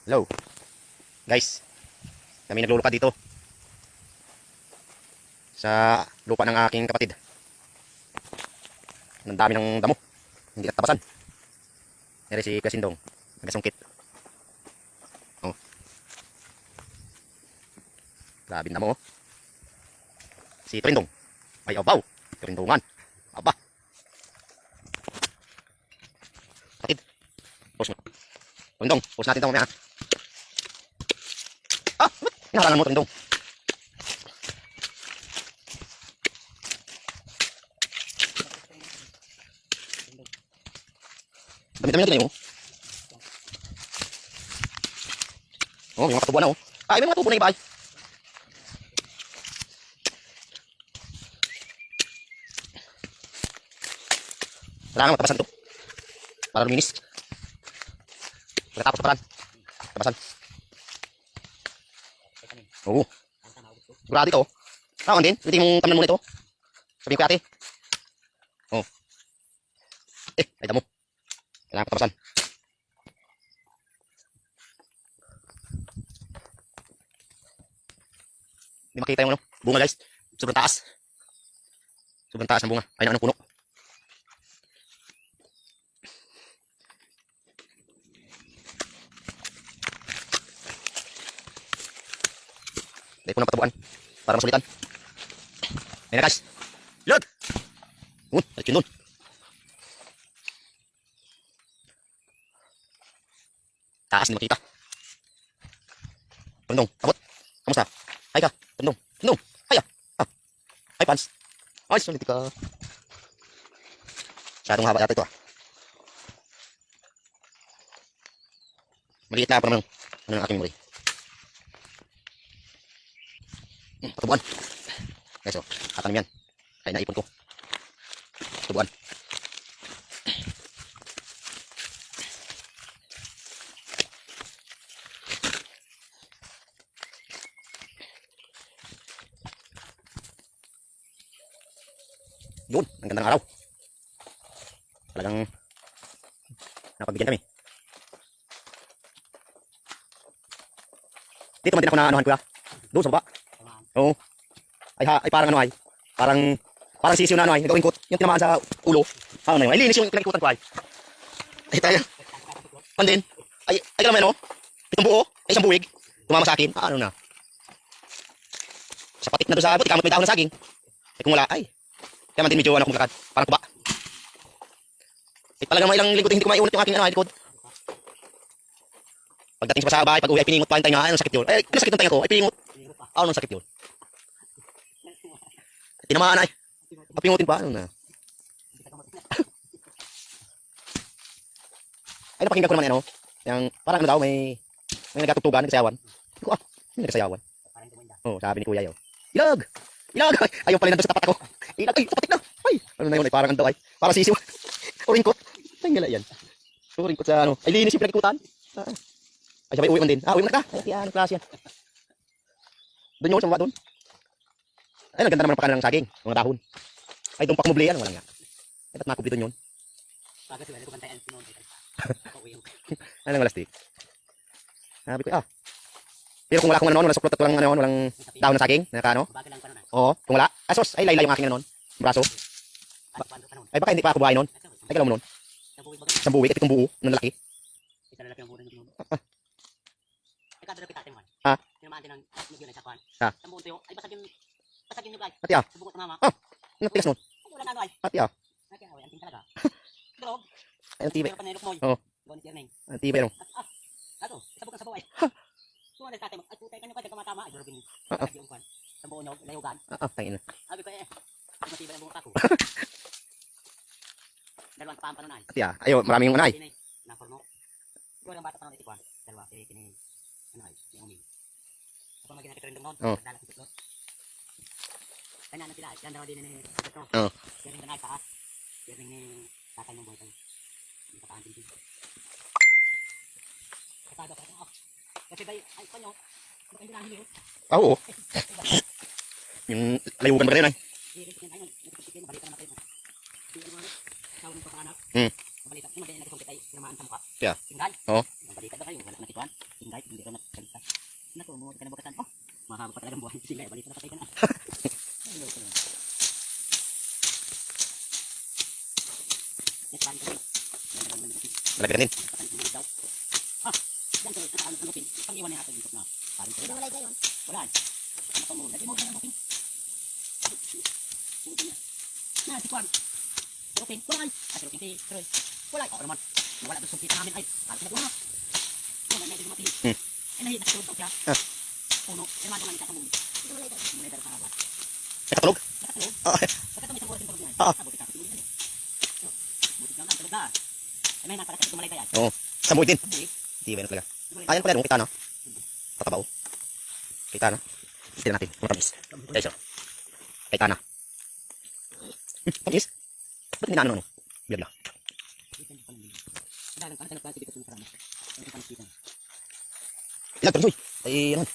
Hello guys, kami nagluluka dito sa lupa ng aking kapatid. Ang dami ng damo, hindi natapasan. Nere si Kasindong, nagasungkit. Oh, grabe ang damo. Si Trindong, ay abaw, Trindongan, aba. Kapatid, post mo. Trindong, post natin ito mamaya. Ah, inaharangan mo Trindong. Dami-dami natin ngayon. Oh, may mga katubuan na oh. Ay, may mga tubo na iba ay. Kailangan matapasan ito. Para luminis. Pagkatapos paran. Tapasan. Oo. Sigurado ito. Tawag din. Pwede mong tamnan muna ito. Sabihin ko ate. Oh. Ay damo. Kailangan patapasan. Hindi makita yung ano, bunga guys. Sobrang taas. Sobrang taas ng bunga. Ay na anong puno. Dahil po ng patabuan. Para masulitan. Ayun na guys. Look! Talit yun dun. Taas hindi makita. Tundong, abot. Kamusta? Hay ka. Tundong. Tundong. Hay ah. Hay pants. Ay, sulit ka. Masyadong haba yata ito ah. Maliit na pa naman ano ng aking muri. Patubuan. Guys oh, katanim yan. Ay naipon ko. Patubuan. Yun, ang ganda ng araw. Talagang napagbigyan kami. Dito man din ako na anuhan kuya. Doon sa baba. Oo. Ay parang ano ay. Parang sisiyo na ano ay. Nagawin ko. Yung tinamaan sa ulo. Ano na yun. Ay linis yung pinagikutan ko ay. Ay tayo. Pandin. Ay ka naman ano. Itong buo. Ay isang buwig. Tumama sa akin. Ano na. Sa patik na doon sa buti. Kamot may dahon ng saging. Ay kung wala ay. Kaya man din medyo ano kong lakad. Parang kuba. Talagang mga ilang linggo hindi ko maiunat yung aking ano, likod. Pagdating sa bahay, pag uwi ay piningot pa yung tainga. Anong sakit yun? Ay, anong sakit ng tainga ko? Ay piningot. Anong sakit yun? Tinamaan ay. Papingutin pa. Ano na? Ay, napakinggan ko naman ano. Yung, parang ano daw, may nagkatugtugan, nagsayawan. Ko may nagsayawan. Oh, sabi ni kuya yun. Ilag! Ilag! Ayaw pala nandun sa tapat ako. Ilag! Ay, tapatik na! Ay, ano na yun? Ay, parang ano daw ay. Parang sisiw. Uringkot. Ay, ngala yan. Uringkot sa ano. Ay, linis yung pinagikutan. Ay, sabay uwi man din. Uwi mo na ka. Ay, ano klase yan. Doon yun, sa mga doon. Ay, ang ganda naman ang pakanan ng saging. Mga dahon. Ay, doon pa kumubli yan. Wala nga. Ay, ba't makubli doon yun? Ay, lang malastik. Sabi ko, pero kung wala akong ano, walang suklot at walang dahon ng saging. Naka ano? Oo, kung wala. Asos, ay laylay yung aking ano nun. Braso. Ay, baka hindi pa ako buhay nun. Ay, galaw mo nun. Isang buwig, at itong buo, ng lalaki. Ha? Pati natigas nun. Pati ay, ang tibay. Oo. Ang tibay ano. Tangin na. Pati ayo, maraming unay. Oh. Oh. Oo. Yung layugan ba rin ay? Hmm. Yeah. Oo. Ikuan, tingay, hindi ka nagkalita. Natunod ka na bukatan. Oh, mahaba pa talagang buhay. Tingay, balik na patay ka na. Hello, hello. Yes, parin ka rin. Malapit din. Ah, yan tuloy, ang lupin. Pag-iwan niya natin dito na. Parin ka rin. Wala kayo. Wala. Ano pa mo? Lagi mo na ang lupin. Na, si Kwan. Lupin, wala. At lupin si Troy. Wala. Oo naman. Wala doon sumpita namin ay. Parin ka na. Wala na ito mati. Ay nahin, nakatulog siya. Puno. Ay naman naman siya sa mundo. Wala ito. Wala ito sa haba. Nakatulog? Nakatulog? Oo. Bakit may sabuhay tulog niya? Buti ka. Buti ka lang, tulog ka. Ay may napalakit tumalay ka yan. Oo. Sa buhay din. Buti. Di ba yun talaga? Ayan pala yung kita no? Patabaw. Kita na. Kita natin. Matamis. Guys, oh. Kita na. Tamis? Ba't hindi na ano? Bigla. Dalang ka na talaga kasi dito sa mga. Ang pansitan. Ilag, Troy. Ay, ano?